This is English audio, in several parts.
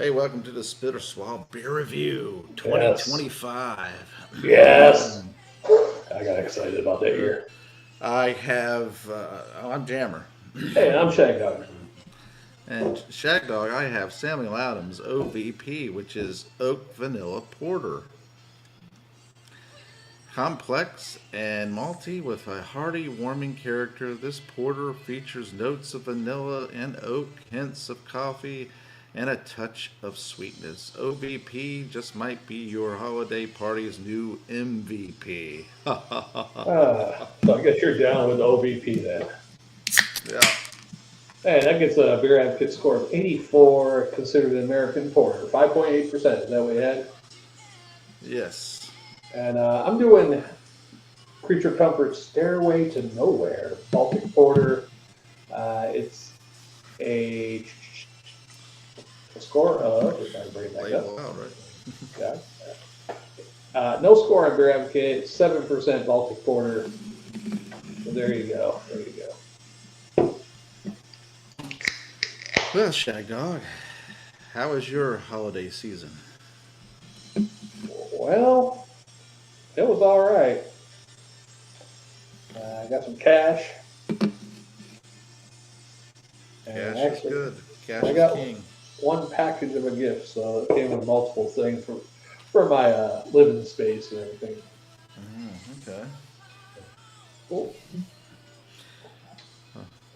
Hey, welcome to the Spitter Swab Beer Review 2025. Yes. I got excited about that year. I have, I'm Jammer. Hey, I'm Shagdog. And Shagdog, I have Samuel Adams OVP, which is Oak Vanilla Porter. Complex and malty with a hearty, warming character, this porter features notes of vanilla and oak, hints of coffee, and a touch of sweetness. OVP just might be your holiday party's new MVP. So I guess you're down with OVP then. Yeah. Hey, that gets a beer advocate score of 84, considered an American porter. 5.8%, is that what we had? Yes. And I'm doing Creature Comforts Stairway to Nowhere Baltic Porter. It's a score of, if I bring that up. Out, right? Okay. No score on Beer Advocate, 7% Baltic Porter. So there you go. There you go. Well, Shagdog, how was your holiday season? Well, it was all right. I got some cash. And cash actually, is good. Cash I got is king. One package of a gift, so it came with multiple things for my living space and everything. Okay. Cool.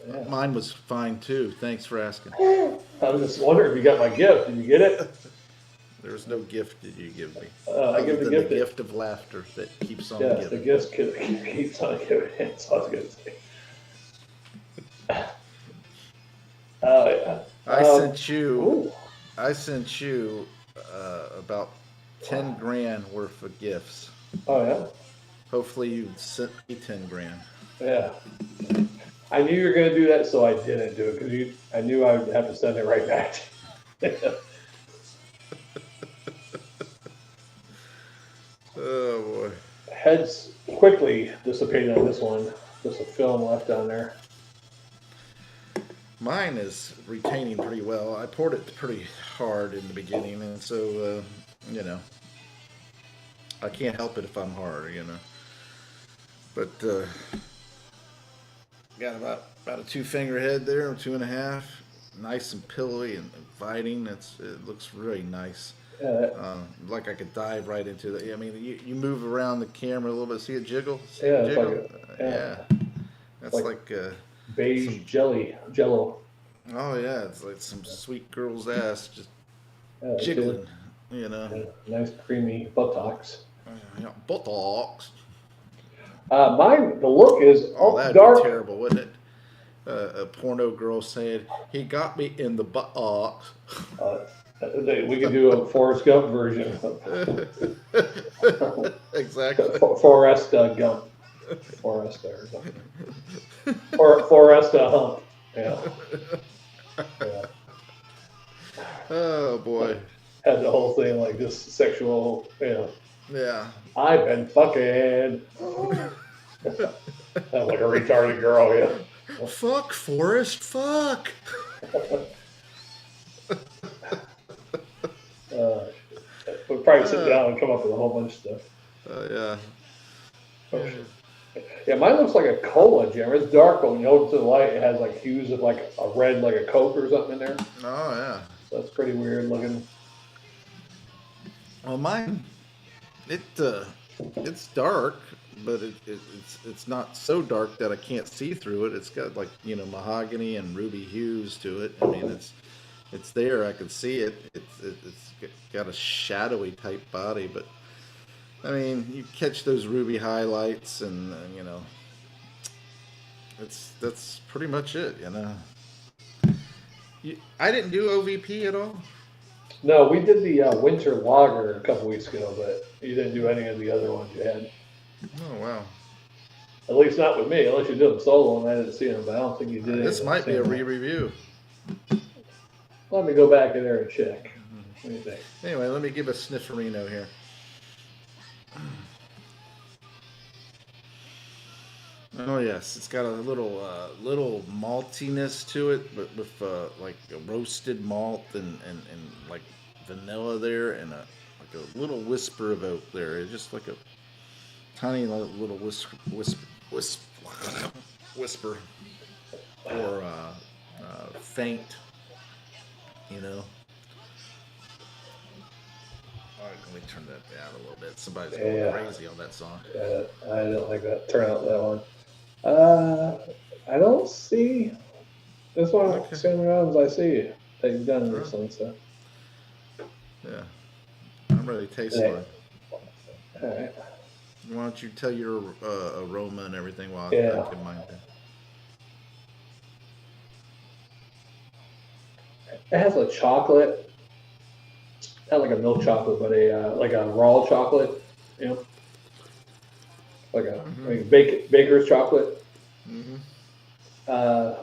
Yeah. Mine was fine too. Thanks for asking. I was just wondering if you got my gift. Did you get it? There was no gift that you give me. I give the gift of laughter that keeps on giving. giving. The gift keeps on giving. That's what I was going to say. Yeah. I sent you about 10 grand worth of gifts. Oh yeah. Hopefully you sent me 10 grand. Yeah. I knew you were going to do that, so I didn't do it because I knew I would have to send it right back. Oh boy. Heads quickly dissipated on this one. Just a film left on there. Mine is retaining pretty well. I poured it pretty hard in the beginning, and so, I can't help it if I'm hard, But, got about a 2-finger head there, 2.5. Nice and pillowy and inviting. It looks really nice. Yeah. Like I could dive right into it. I mean, you move around the camera a little bit, see it jiggle? Yeah, jiggle? That's like beige jello. Oh yeah, it's like some sweet girl's ass just jiggling, Yeah, nice creamy buttocks. Buttocks. Mine, the look is that'd dark. Be terrible, wouldn't it? A porno girl saying, "He got me in the buttocks." We could do a Forrest Gump version. Exactly. Forrest Gump. Forrest or something. Or Forrest Hump. Yeah. Oh boy. Had the whole thing like this sexual, Yeah. I've been fucking. Like a retarded girl, yeah. Fuck, Forrest, fuck. We'll probably sit down and come up with a whole bunch of stuff. Yeah. Yeah, mine looks like a cola, Jim. It's dark, but when you hold it to the light, it has like hues of like a red, like a Coke or something in there. Oh yeah. So that's pretty weird looking. Well, mine, it's dark, but it's not so dark that I can't see through it. It's got like mahogany and ruby hues to it. I mean, it's there. I can see it. It's got a shadowy type body, but I mean, you catch those ruby highlights, and that's pretty much it. I didn't do OVP at all. No, we did the winter lager a couple weeks ago, but you didn't do any of the other ones you had. Oh wow! At least not with me, unless you did them solo, and I didn't see them. But I don't think you did. This might be a re-review. Let me go back in there and check. What do you think? Anyway, let me give a snifferino here. Oh yes, it's got a little maltiness to it, but with like a roasted malt and like vanilla there, and like a little whisper of oat there. It's just like a tiny little whisper or faint, you know. All right, let me turn that down a little bit. Somebody's going Yeah, crazy on that song. I don't like that. Turn out that one. I don't see this one. Okay. Sam Adams, I see that you've done All right. recently. So, Yeah, I'm ready to taste yeah. mine. All right. Why don't you tell your aroma and everything while I Yeah, give mine? it has a chocolate, not like a milk chocolate, but a like a raw chocolate. You know, like a Mm-hmm. like baker's chocolate. Mm-hmm. Uh,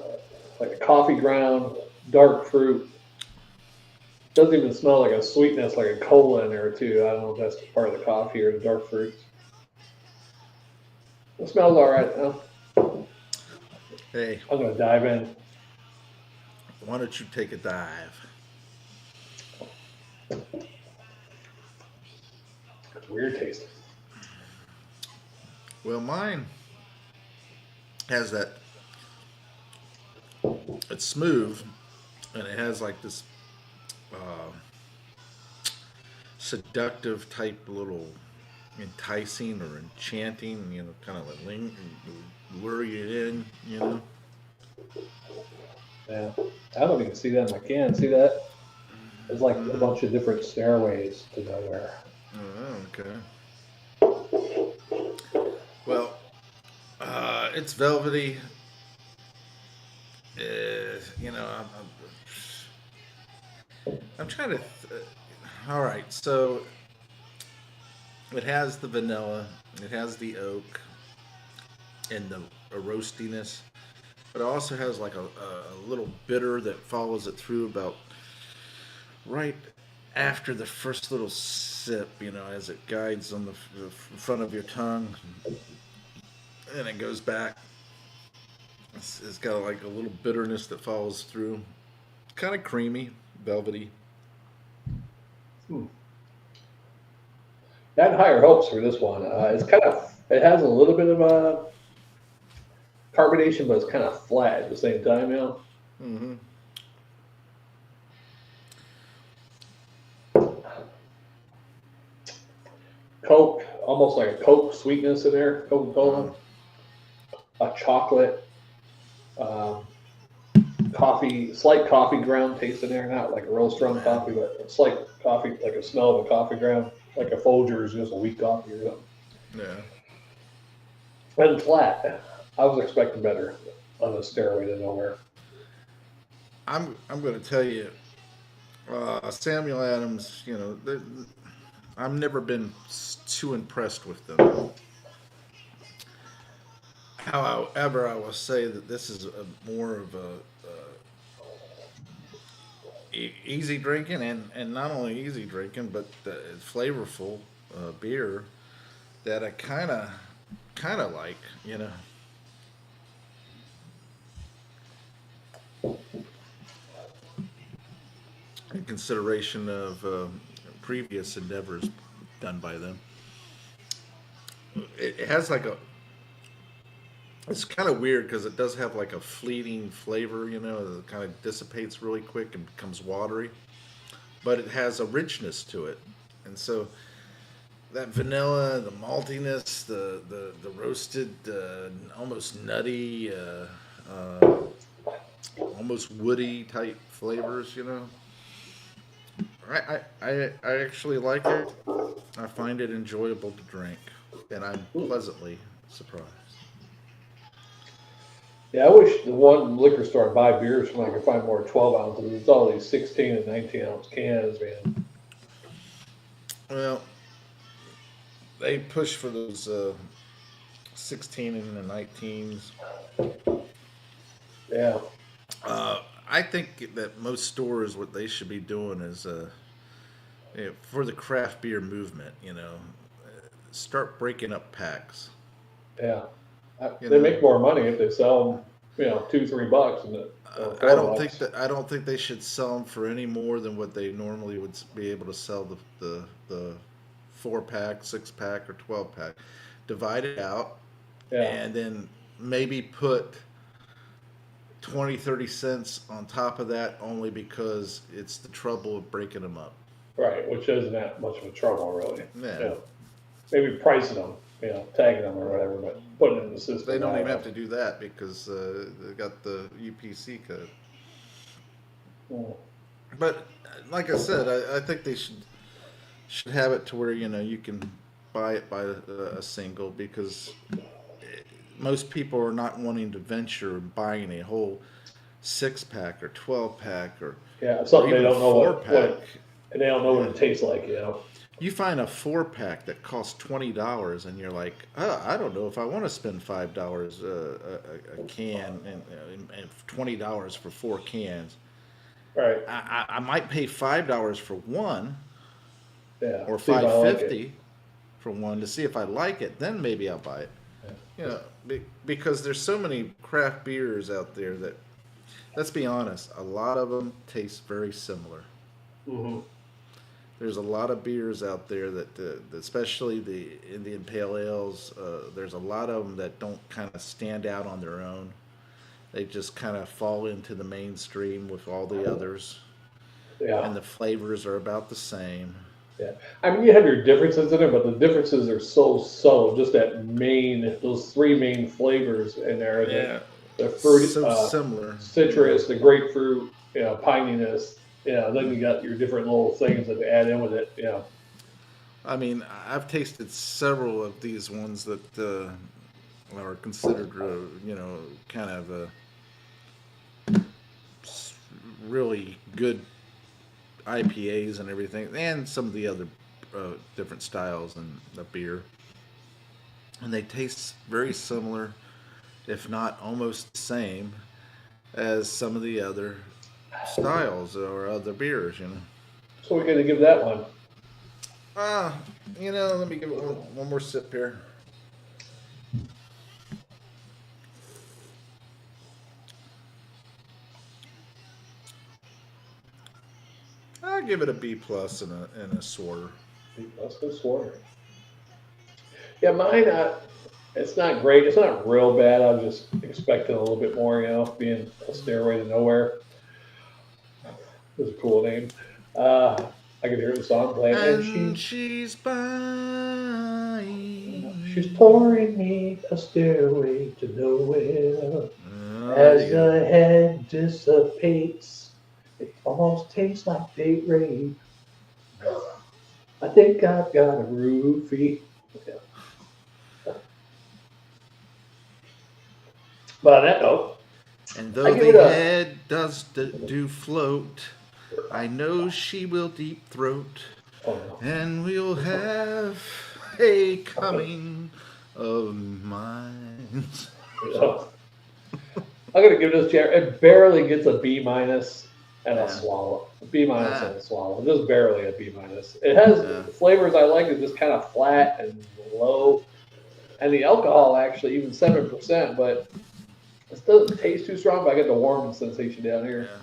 like a coffee ground, dark fruit. Doesn't even smell like a sweetness, like a cola in there too. I don't know if that's part of the coffee or the dark fruits. It smells all right though. Hey, I'm gonna dive in. why don't you take a dive? It's weird tasting. Well, mine has that. It's smooth, and it has like this uh, seductive type little enticing or enchanting, kind of like lure you in, Yeah, I don't know if you can see that in my can. See that? There's like a Mm-hmm. bunch of different stairways to nowhere. Oh, okay. Well, it's velvety. I'm trying to. All right, so it has the vanilla, it has the oak, and the a roastiness, but it also has like a little bitter that follows it through about right after the first little sip, as it guides on the front of your tongue, and it goes back. It's got like a little bitterness that follows through. Kind of creamy, velvety. Hmm. I had higher hopes for this one. It has a little bit of a carbonation, but it's kind of flat at the same time. You know, Mm-hmm. Coke, almost like a Coke sweetness in there. Coca Uh, Cola, a chocolate, um, coffee, slight coffee ground taste in there. Not like a real strong yeah, coffee, but a slight coffee, like a smell of a coffee ground, like a Folgers, just a weak coffee or something. yeah. And flat. I was expecting better on the stairway to nowhere. I'm going to tell you, Samuel Adams. I've never been too impressed with them. However, I will say that this is more of a easy drinking, and not only easy drinking, but flavorful beer that I kind of like. In consideration of previous endeavors done by them. It has like a. It's kind of weird because it does have like a fleeting flavor, that kind of dissipates really quick and becomes watery, but it has a richness to it, and so that vanilla, the maltiness, the roasted, almost nutty, almost woody type flavors. I actually like it. I find it enjoyable to drink, and I'm Ooh. pleasantly surprised. Yeah, I wish the one liquor store I buy beers from I could find more 12 ounces. It's all these 16 and 19-ounce cans, man. Well, they push for those 16 and the 19s. Yeah, I think that most stores, what they should be doing is, for the craft beer movement, start breaking up packs. yeah. They make more money if they sell them, $2-3 and or $4. I don't think they should sell them for any more than what they normally would be able to sell the 4-pack, 6-pack, or 12-pack. Divide it out, Yeah, and then maybe put 20-30 cents on top of that, only because it's the trouble of breaking them up. right. Which isn't that much of a trouble, really. Yeah. Maybe pricing them, tagging them or whatever, but putting it in the system. They don't even have to do that because they got the UPC code. Mm. But like I said, I think they should have it to where you can buy it by a single, because most people are not wanting to venture buying a whole 6-pack or 12-pack or Something or they even don't know what pack. and they don't know what it tastes like. You find a 4-pack that costs $20, and you're like, oh, I don't know if I want to spend $5 a can and $20 for 4 cans. Right. I might pay $5 for one, Yeah. or $5.50 for one to see if I like it. Then maybe I'll buy it. Yeah. Because there's so many craft beers out there that, let's be honest, a lot of them taste very similar. Mm-hmm. There's a lot of beers out there that, especially the Indian Pale Ales, there's a lot of them that don't kind of stand out on their own. They just kind of fall into the mainstream with all the others. Yeah. And the flavors are about the same. Yeah. I mean, you have your differences in it, but the differences are so subtle. Just those 3 main flavors in there. Yeah. The fruit, So similar. Citrus, the grapefruit, pininess. Then you got your different little things that they add in with it. I mean, I've tasted several of these ones that are considered, kind of really good IPAs and everything, and some of the other different styles of beer. And they taste very similar, if not almost the same, as some of the other styles or other beers, So we're going to give that one. Let me give it one more sip here. I'll give it a B+ and a Sworder. B+ and Sworder. Yeah, mine. It's not great. It's not real bad. I was just expecting a little bit more. Being a Stairway to Nowhere. It was a cool name. I could hear the song playing. And she's buying. She's pouring me a stairway to nowhere. As the head dissipates, it almost tastes like date rape. I think I've got a roofie. But on that note, and though the head does do float, I know she will deep throat, and we'll have a coming of minds. I'm gonna give this chair. It barely gets a B- and a swallow. A B- and a swallow. Just barely a B-. It has flavors I like. It's just kind of flat and low, and the alcohol actually even 7%, but it doesn't taste too strong. But I get the warming sensation down here. Yeah.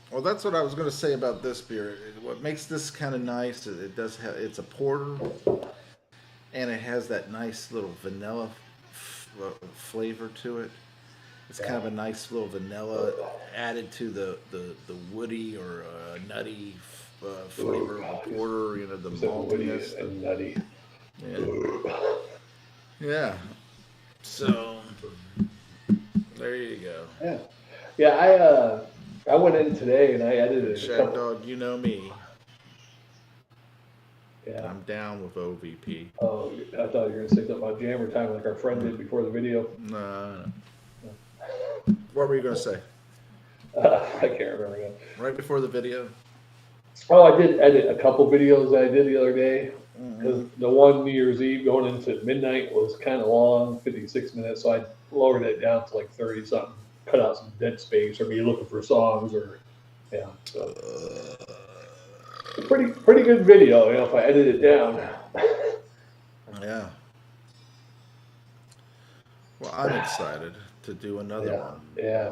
Well, that's what I was going to say about this beer. What makes this kind of nice is it's a porter, and it has that nice little vanilla flavor to it. It's kind of a nice little vanilla added to the woody or nutty flavor of the porter. The maltiness and nutty. Yeah. Yeah. So there you go. Yeah. I went in today and I edited Shagdog, you know me. Yeah. I'm down with OVP. Oh, I thought you were going to say something about Jammer Time like our friend did before the video. No. What were you going to say? I can't remember now. Right before the video? Oh, I did edit a couple videos that I did the other day. Because the one New Year's Eve going into midnight was kind of long, 56 minutes. So I lowered it down to like 30 something. Cut out some dead space, or me looking for songs, or So pretty good video, if I edit it down. Yeah. Well, I'm excited to do another Yeah, one. yeah.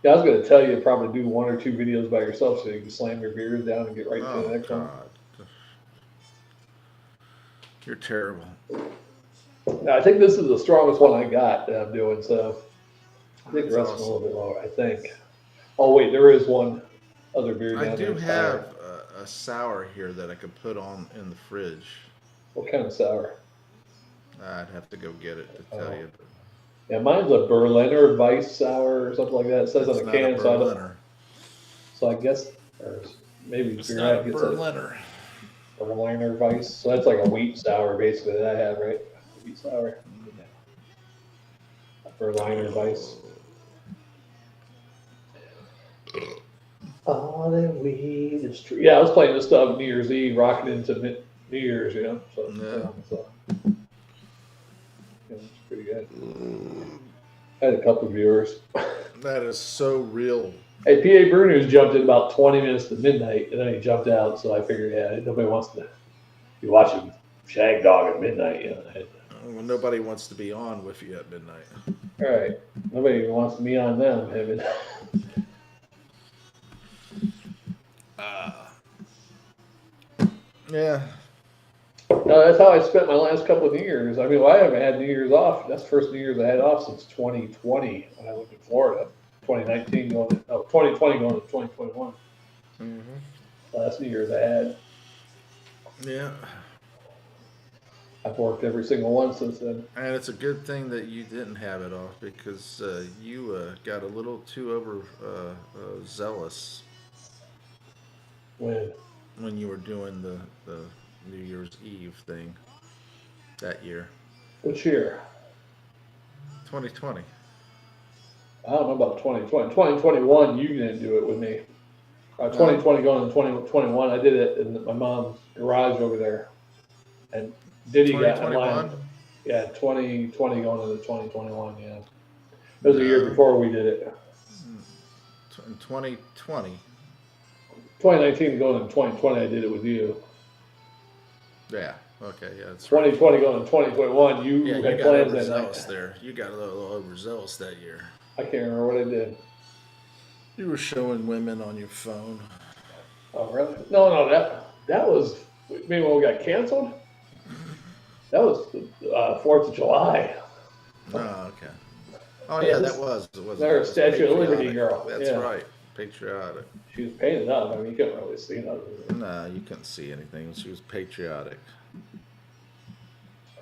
Yeah, I was going to tell you to probably do 1 or 2 videos by yourself so you can slam your beers down and get right to the Oh next one. God, you're terrible. Now, I think this is the strongest one I got that I'm doing, so I think the That's rest of them are a awesome. little bit lower, I think. Oh, wait, there is one other beer I down do there, sour. have a sour here that I could put on in the fridge. What kind of sour? I'd have to go get it to tell Oh, you, but yeah, mine's a Berliner Weiss sour or something like that. It says on it's the not a can, Berliner. so I guess, or maybe It's Beer not a Ad gets a Berliner. Berliner Weiss. So that's like a wheat sour, basically, that I have, right? Wheat sour. Yeah. A Berliner Weiss. Oh, then we just yeah. I was playing this stuff New Year's Eve, rocking into New Year's, you know. Yeah. So yeah, it's pretty good. I had a couple of viewers. That is so real. Hey, PA Bruners jumped in about 20 minutes to midnight, and then he jumped out. So I figured, yeah, nobody wants to be watching Shagdog at midnight, you know. Well, nobody wants to be on with you at midnight. All right, nobody even wants to be on them. I mean, Yeah. no, that's how I spent my last couple of New Year's. I mean, well, I haven't had New Year's off. That's the first New Year's I had off since 2020 when I lived in Florida. 2019 going to, no, 2020 going to 2021. Last New Year's I had. Yeah. I've worked every single one since then. And it's a good thing that you didn't have it off because you got a little too over zealous When you were doing the New Year's Eve thing that year. which year? 2020. I don't know about 2020. 2021, you didn't do it with me. 2020 going to 2021, I did it in my mom's garage over there. And Diddy got in line. 2021? Yeah, 2020 going into 2021, yeah. It was a year before we did it. 2020. 2019 going into 2020, I did it with you. Yeah. Okay. Yeah. That's 2020 going into 2021, you Yeah, you had got plans that overzealous night. there. You got a little overzealous that year. I can't remember what I did. You were showing women on your phone. Oh, really? No, that was, you mean when we got canceled? That was 4th of July. Oh, okay. Oh, yeah, that was. It was. They're a It was Statue of Liberty patriotic. girl. That's Yeah. right. Patriotic. She was painted up. I mean, you couldn't really see nothing. No, you couldn't see anything. She was patriotic.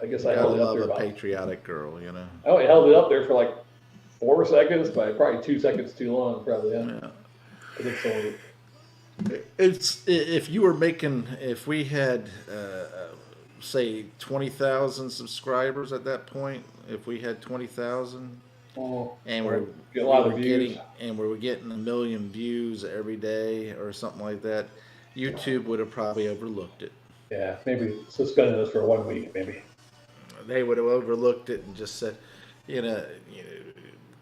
I guess You I gotta held it up love there a about. patriotic girl, you know. I only held it up there for like 4 seconds, but probably 2 seconds too long, probably. Yeah. Yeah. I think so. It's if you were making if we had say 20,000 subscribers at that point, if we had 20,000 Oh, and we're get a lot we of were views. we were getting 1 million views every day or something like that, YouTube would have probably overlooked it. Yeah, maybe suspended us for 1 week, maybe. They would have overlooked it and just said, you know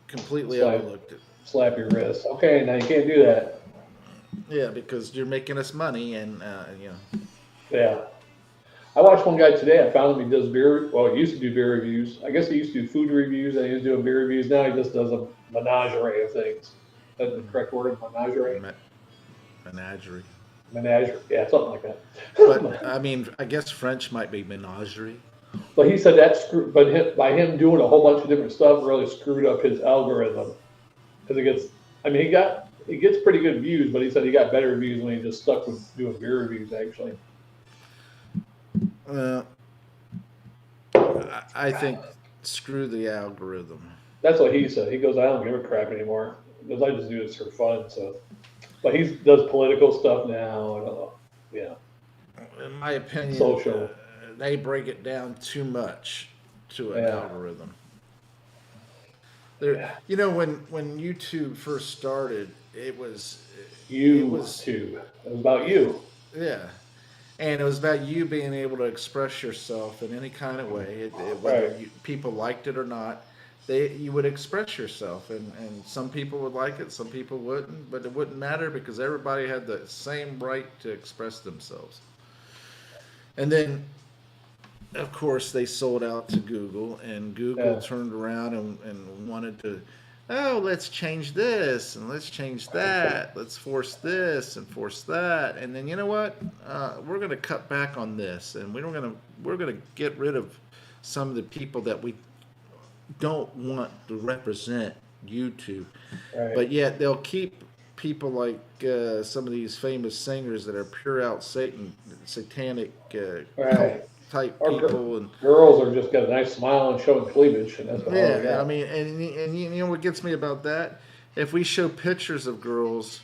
completely Slap. overlooked it. Slap your wrist. Okay, now you can't do that. Yeah, because you're making us money, and Yeah. I watched one guy today. I found him. He does beer. Well, he used to do beer reviews. I guess he used to do food reviews, and he was doing beer reviews. Now he just does a menagerie of things. That's the correct word, menagerie? menagerie. Menagerie. Yeah, something like that. But I mean, I guess French might be menagerie. But he said that screwed, but by him doing a whole bunch of different stuff really screwed up his algorithm. Because it gets, I mean, he gets pretty good views, but he said he got better views when he just stuck with doing beer reviews, actually. I think screw the algorithm. That's what he said. He goes, I don't give a crap anymore. Because I just do this for fun. So, but he does political stuff now. I don't know. Yeah. In my opinion, Social. They break it down too much to an algorithm. There, you know, when YouTube first started, it was YouTube. It was about you. Yeah. And it was about you being able to express yourself in any kind of way, whether people liked it or not. You would express yourself, and some people would like it, some people wouldn't, but it wouldn't matter because everybody had the same right to express themselves. And then of course, they sold out to Google, and Google turned around and wanted to, oh, let's change this and let's change that. Let's force this and force that. And then you know what? We're going to cut back on this, and we're going to get rid of some of the people that we don't want to represent YouTube. Right. But yet they'll keep people like some of these famous singers that are pure out satanic cult type people, and girls are just got a nice smile and showing cleavage, and that's what I mean, and you know what gets me about that? If we show pictures of girls,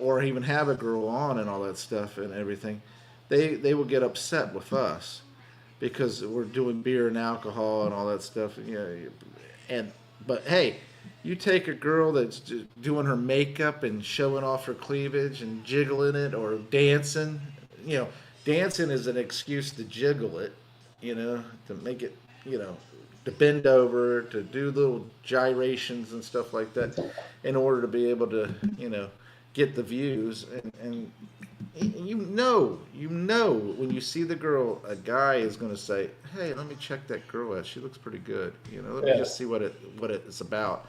or even have a girl on and all that stuff and everything, they will get upset with us because we're doing beer and alcohol and all that stuff. You know, but hey, you take a girl that's doing her makeup and showing off her cleavage and jiggling it or dancing, you know. Dancing is an excuse to jiggle it, you know, to make it, you know, to bend over, to do little gyrations and stuff like that in order to be able to, you know, get the views. And you know, when you see the girl, a guy is going to say, hey, let me check that girl out. She looks pretty good. You know, let me just see what it's about.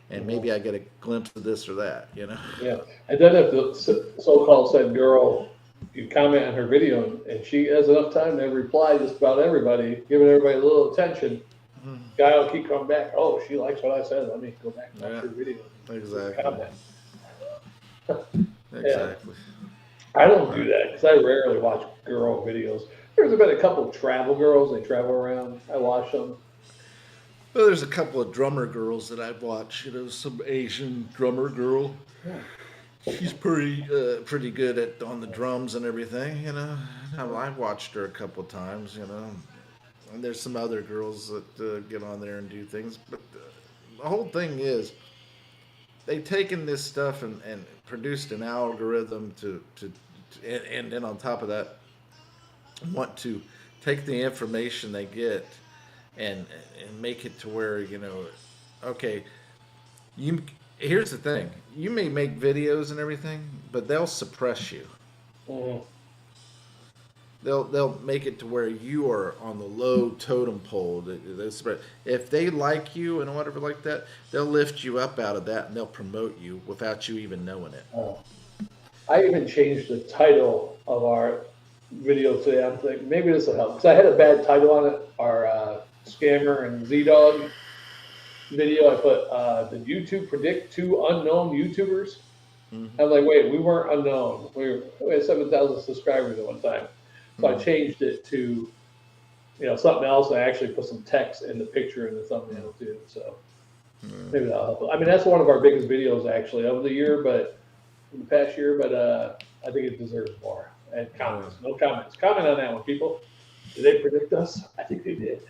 And maybe I get a glimpse of this or that, you know. Yeah. And then if the so-called said girl, you comment on her video and she has enough time to reply just about everybody, giving everybody a little attention, guy will keep coming back. Oh, she likes what I said. Let me go back and watch her video. Exactly. Exactly. Yeah. I don't do that because I rarely watch girl videos. There's been a couple of travel girls. They travel around. I watch them. Well, there's a couple of drummer girls that I've watched. You know, some Asian drummer girl. Yeah. She's pretty good on the drums and everything, you know. I've watched her a couple of times, you know. And there's some other girls that get on there and do things, but the whole thing is they've taken this stuff and produced an algorithm and then on top of that want to take the information they get and make it to where, you know, okay, here's the thing. You may make videos and everything, but they'll suppress you. Mm-hmm. They'll make it to where you are on the low totem pole. If they like you and whatever like that, they'll lift you up out of that and they'll promote you without you even knowing it. I even changed the title of our video today. I'm thinking maybe this will help because I had a bad title on it. Our Scammer and Z-Dog video, I put, did YouTube predict 2 unknown YouTubers? Mm-hmm. I was like, wait, we weren't unknown. We had 7,000 subscribers at one time. So I changed it to, you know, something else. I actually put some text in the picture in the thumbnail too. So maybe that'll help. I mean, that's one of our biggest videos actually of the year, but in the past year, but I think it deserves more. And comments, no comments. Comment on that one, people. Did they predict us? I think they did.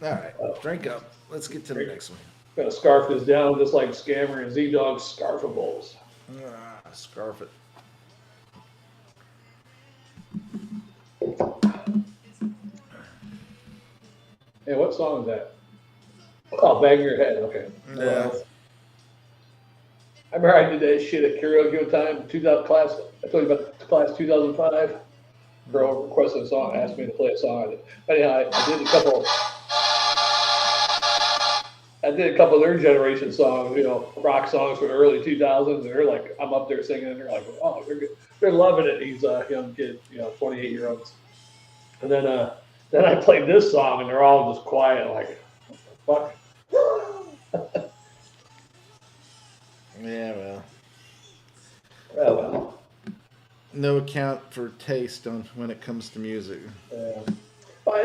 All right, drink up. Let's get to the next one. Gotta scarf this down just like Scammer and Z-Dog scarfables. Scarf it. Hey, what song is that? Oh, Bang Your Head. Okay. Yeah. I remember I did that shit at karaoke one time. 2000 class. I told you about the class 2005. Girl requested a song, asked me to play a song. Anyhow, I did a couple of their generation songs, you know, rock songs from the early 2000s. And they're like, I'm up there singing, and they're like, oh, they're loving it. These young kids, you know, 28-year-olds. And then I played this song, and they're all just quiet, like, fuck. Yeah, well. Oh, well. No account for taste when it comes to music. Yeah. Well,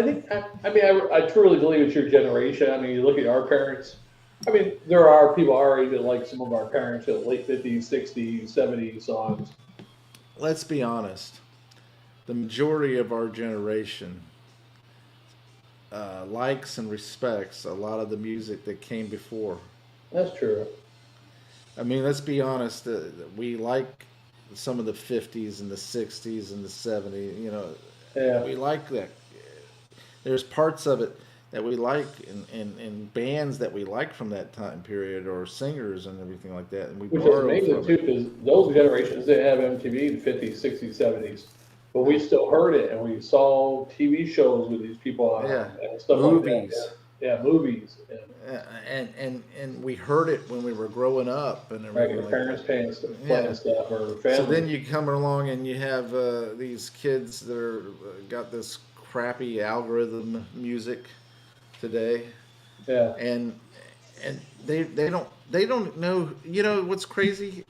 I truly believe it's your generation. I mean, you look at our parents. I mean, there are people our age that like some of our parents' late 50s, 60s, 70s songs. Let's be honest. The majority of our generation likes and respects a lot of the music that came before. That's true. I mean, let's be honest. We like some of the 50s and the 60s and the 70s. You know, we like that. There's parts of it that we like in bands that we like from that time period, or singers and everything like that. And we borrow from it. Which is amazing too, because those generations didn't have MTV in the 50s, 60s, 70s. but we still heard it, and we saw TV shows with these people on Yeah, and stuff movies. like that. Yeah, movies. And we heard it when we were growing up and Right, everything your like parents that. playing stuff or family. So then you come along and you have these kids that are got this crappy algorithm music today, Yeah. and they don't know. You know what's crazy?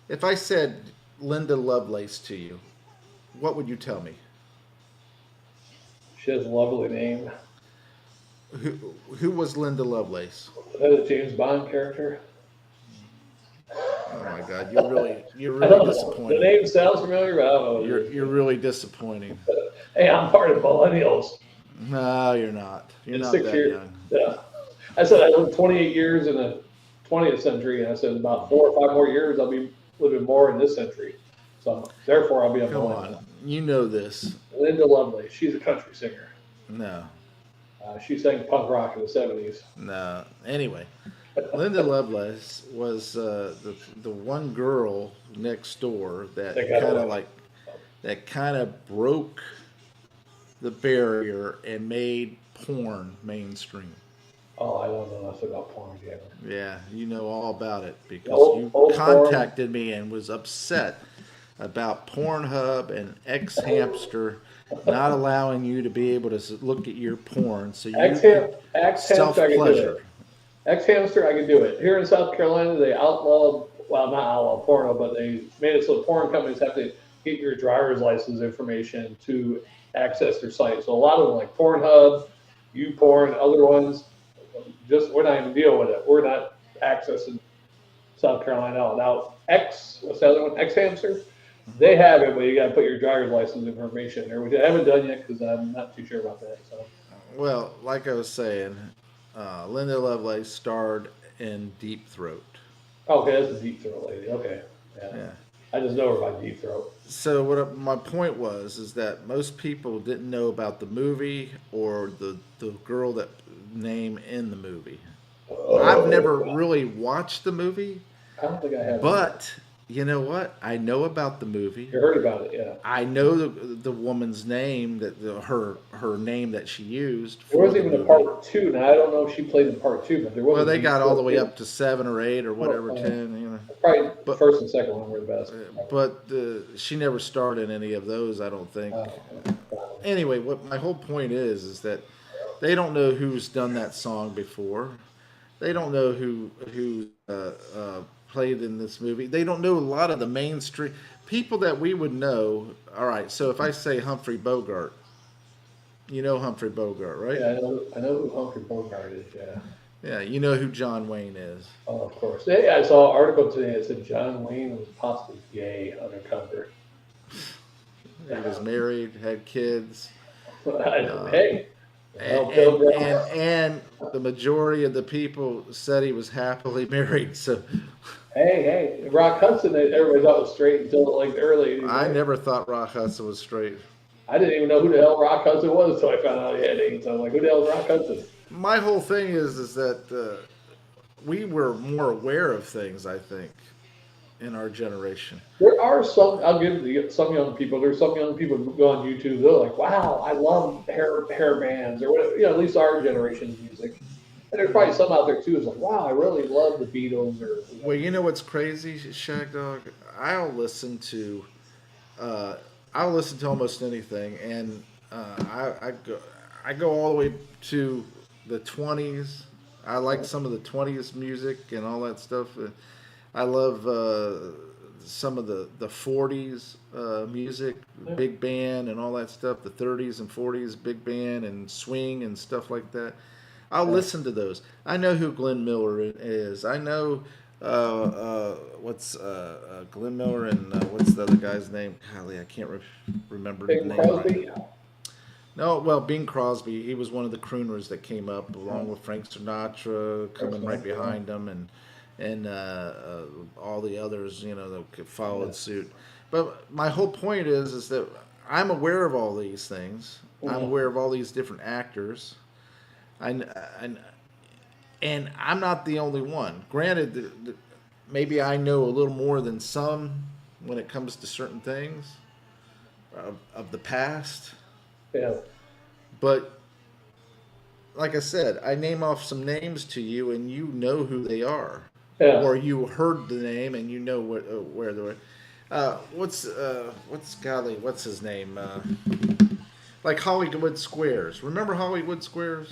If I said Linda Lovelace to you, what would you tell me? She has a lovely name. Who was Linda Lovelace? Is that a James Bond character? Oh my God, you're really disappointing. The name sounds familiar, but I don't know. You're really disappointing. Hey, I'm part of millennials. No, you're not. You're not 6 that years. young. Yeah. I said I lived 28 years in the 20th century, and I said about 4 or 5 more years I'll be living more in this century. So therefore, I'll be a Come millennial. on, you know this. Linda Lovelace, she's a country singer. No, She sang punk rock in the 70s. no. Anyway, Linda Lovelace was the one girl next door that kind of broke the barrier and made porn mainstream. Oh, I don't know nothing about porn, Gavin. Yeah, you know all about it because Old contacted me and was upset about Pornhub and X Hamster not allowing you to be able to look at your porn, so you self pleasure. X Hamster, I can do it. Here in South Carolina, they outlawed, well, not outlawed porno, but they made it so porn companies have to get your driver's license information to access their site. So a lot of them, like Pornhub, YouPorn, other ones, we're not even dealing with it. We're not accessing South Carolina out. Now, what's the other one? X Hamster? They have it, but you got to put your driver's license information there, which I haven't done yet because I'm not too sure about that. So, well, like I was saying, Linda Lovelace starred in Deep Throat. Okay, that's a Deep Throat lady. Okay, yeah. I just know her by Deep Throat. So my point is that most people didn't know about the movie or the girl that name in the movie. I've never really watched the movie. I don't think I have. But you know what? I know about the movie. You heard about it, yeah. I know the woman's name, her name that she used. There wasn't even a part 2. Now I don't know if she played in part 2, but there was. Well, they got all the way up to 7 or 8 or whatever, 10. You know, probably the first and second one were the best. But she never starred in any of those, I don't think. Anyway, what my whole point is that they don't know who's done that song before. They don't know who played in this movie. They don't know a lot of the mainstream people that we would know. All right, so if I say Humphrey Bogart, you know Humphrey Bogart, right? Yeah, I know who Humphrey Bogart is. Yeah. Yeah, you know who John Wayne is. Oh, of course. Yeah, I saw an article today that said John Wayne was possibly gay undercover. He was married, had kids. Hey. And the majority of the people said he was happily married. So, hey, Rock Hudson, everybody thought was straight until like the early 80s. I never thought Rock Hudson was straight. I didn't even know who the hell Rock Hudson was until I found out he had AIDS. I'm like, who the hell is Rock Hudson? My whole thing is that we were more aware of things, I think, in our generation. There are some, I'll give you some young people, there's some young people who go on YouTube, they're like, wow, I love hair bands, or whatever, at least our generation's music. And there's probably some out there too who's like, wow, I really love the Beatles. Well, you know what's crazy, Shagdog? I'll listen to almost anything, and I go all the way to the 20s. I like some of the 20s music and all that stuff. I love some of the 40s music, big band and all that stuff, the 30s and 40s big band and swing and stuff like that. I'll listen to those. I know who Glenn Miller is. I know what's Glenn Miller and what's the other guy's name? Golly, I can't remember the name. Crosby? Right. No, well, Bing Crosby. He was one of the crooners that came up along with Frank Sinatra coming right behind him, and all the others, that followed suit. But my whole point is that I'm aware of all these things. I'm aware of all these different actors. And I'm not the only one. Granted, maybe I know a little more than some when it comes to certain things. of the past. Yeah. But like I said, I name off some names to you, and you know who they are, Yeah. or you heard the name and you know where they're. What's his name? Like Hollywood Squares. Remember Hollywood Squares?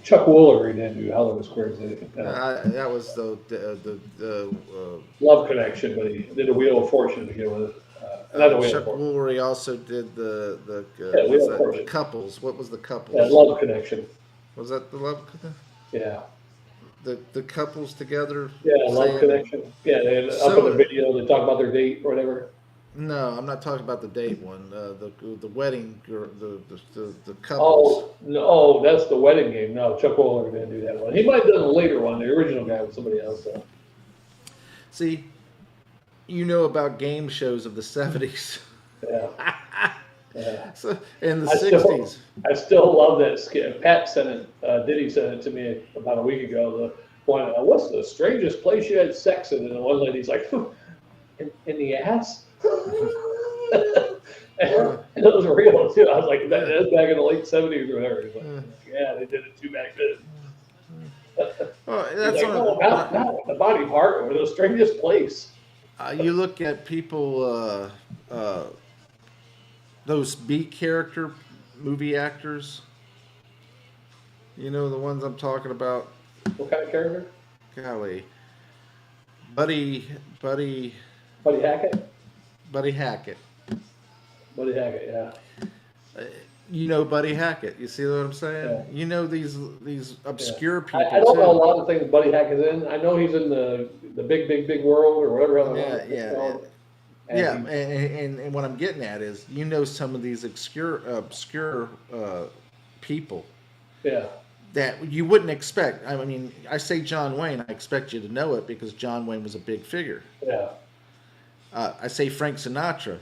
Chuck Woolery didn't do Hollywood Squares. That was the Love Connection, but he did a Wheel of Fortune to begin with. Not a Wheel of Chuck Fortune. Woolery also did Yeah, what's Wheel of that? The Fortune. couples. What was the Yeah, couples? Love Connection. Was that the love? Yeah. The couples together Yeah, Love saying Connection. Yeah, they up in the so. video they talk about their date or whatever. No, I'm not talking about the date one. The wedding, the couples. Oh no, that's the wedding game. No, Chuck Woolery didn't do that one. He might have done a later one. The original guy was somebody else. So. See, you know about game shows of the '70s. Yeah. Yeah. So in the I still- '60s. I still love that skit. Pat sent it. Diddy sent it to me about a week ago. The one, what's the strangest place you had sex in? And the one lady's like, in the ass. And it was real too. I was like, that's back in the late '70s or whatever. He's like, yeah, they did it too back then. Well, He's that's like, no, not the body part or the strangest place. you look at people, those B character movie actors. You know the ones I'm talking about. What kind of character? Golly, Buddy Buddy Hackett. Buddy Hackett. Buddy Hackett, yeah. You know Buddy Hackett. You see what I'm saying? Yeah. You know these obscure people. I don't too. know a lot of things Buddy Hackett's in. I know he's in the big world or whatever. And what I'm getting at is, you know, some of these obscure people. Yeah. That you wouldn't expect. I mean, I say John Wayne, I expect you to know it because John Wayne was a big figure. Yeah. I say Frank Sinatra,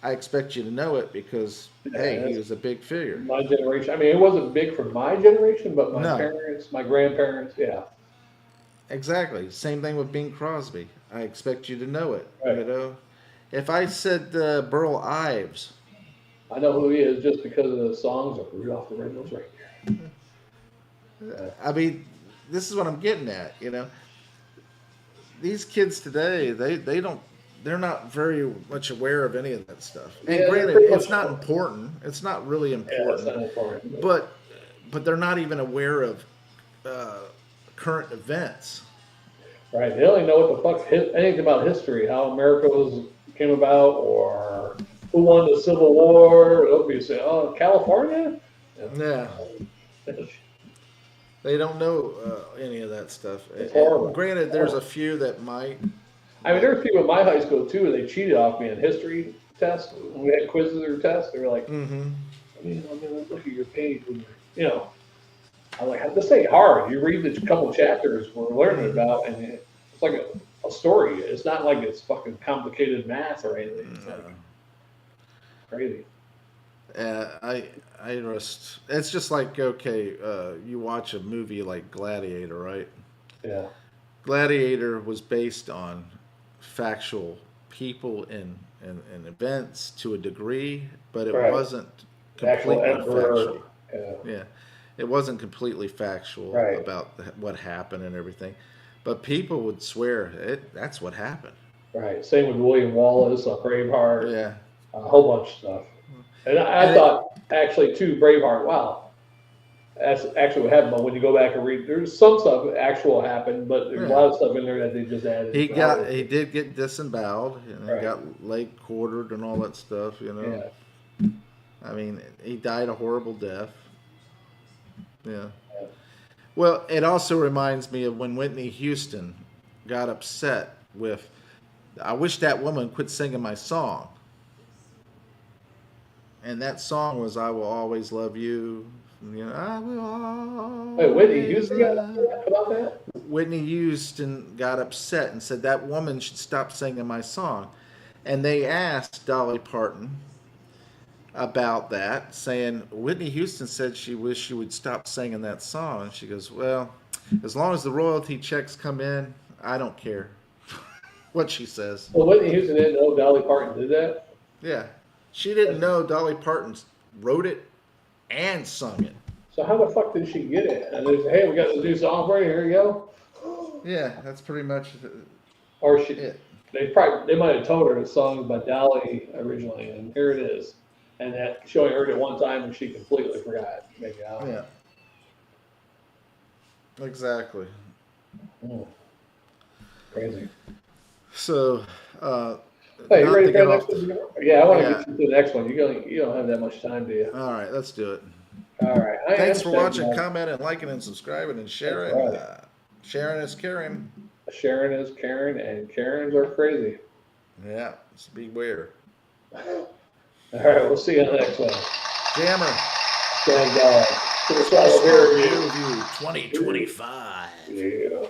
I expect you to know it because, hey, he was a big figure. My generation. I mean, it wasn't big for my generation, but my No. parents, my grandparents, yeah. Exactly. Same thing with Bing Crosby. I expect you to know it. Right. You know, if I said Burl Ives, I know who he is just because of the songs of Rudolph the Red-Nosed Reindeer. I mean, this is what I'm getting at. You know, these kids today, they're not very much aware of any of that stuff. And Yeah, granted, pretty it's much not important. It's not really Yeah, important. that's not important. But they're not even aware of current events. Right. They only know what the fuck anything about history, how America came about, or who won the Civil War. They'll be saying, "Oh, California." Yeah. They don't know any of that stuff. It's horrible. Granted, there's a few that might. I mean, there's people in my high school too. They cheated off me in history tests. When we had quizzes or tests, they were like, Mm-hmm. I mean, look at your page. When you know, I'm like, this ain't hard. You read the couple chapters we're learning about, and it's like a story. It's not like it's fucking complicated math or anything. It's like crazy. It's just like, okay, you watch a movie like Gladiator, right? Yeah. Gladiator was based on factual people and events to a degree, but it Right. wasn't Actual completely emperor. factual. Yeah. Yeah, it wasn't completely factual Right. about what happened and everything, but people would swear that's what happened. Right. Same with William Wallace, Braveheart, Yeah, a whole bunch of stuff. And I thought, actually, too, Braveheart, wow, that's actually what happened. But when you go back and read, there's some stuff that actual happened, but there's a lot of stuff in there that they just added. he did get disemboweled, and Right. he got leg quartered and all that stuff. You know, Yeah. I mean, he died a horrible death. Yeah. Yeah. Well, it also reminds me of when Whitney Houston got upset with, I wish that woman quit singing my song. And that song was "I Will Always Love You." You know, I will always. Wait, Whitney Houston got love- upset about that? Whitney Houston got upset and said that woman should stop singing my song. And they asked Dolly Parton about that, saying Whitney Houston said she wished she would stop singing that song. And she goes, well, as long as the royalty checks come in, I don't care what she says. Well, Whitney Houston didn't know Dolly Parton did that. Yeah. She didn't know Dolly Parton wrote it and sung it. So how the fuck did she get it? And they say, hey, we got the new song for you. Here you go. Yeah, that's pretty much Or she, it. they might have told her the song by Dolly originally, and here it is. And that she only heard it one time and she completely forgot. Maybe I don't know. Exactly. Crazy. So, hey, you ready for the next one? Yeah, I want to get you to the next one. You don't have that much time, do you? All right, let's do it. All right. Thanks for watching, commenting, liking, and subscribing, and sharing. Right. Sharing is caring. Sharon is Karen, and Karens are crazy. Yeah, so beware. All right, we'll see you on the next one. Jammer. Shagdog. To the side of here. Review 2025. Yeah.